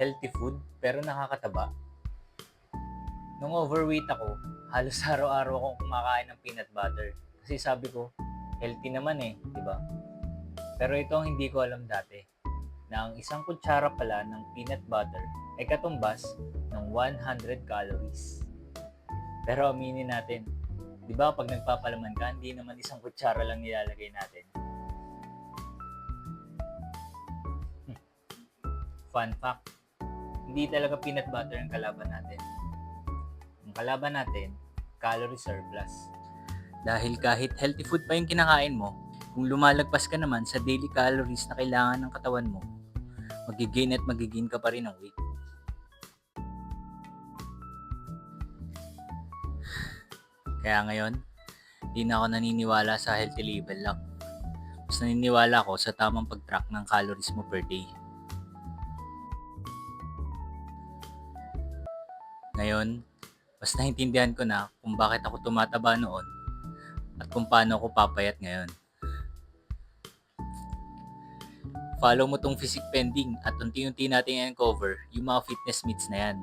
healthy food pero nakakataba. Nung overweight ako, halos araw-araw akong kumakain ng peanut butter. Kasi sabi ko, healthy naman di ba? Pero ito ang hindi ko alam dati, na ang isang kutsara pala ng peanut butter ay katumbas ng 100 calories. Pero aminin natin, di ba pag nagpapalaman ka, hindi naman isang kutsara lang nilalagay natin. Fun fact, hindi talaga peanut butter ang kalaban natin. Ang kalaban natin, calorie surplus. Dahil kahit healthy food pa yung kinakain mo, kung lumalagpas ka naman sa daily calories na kailangan ng katawan mo, magigain ka pa rin ng weight. Kaya ngayon, di na ako naniniwala sa healthy label lang. Mas naniniwala ako sa tamang pag-track ng calories mo per day. Ngayon, mas naintindihan ko na kung bakit ako tumataba noon at kung paano ako papayat ngayon. Follow mo tong Physique Pending at unti-unti natin i-uncover yung mga fitness myths na yan.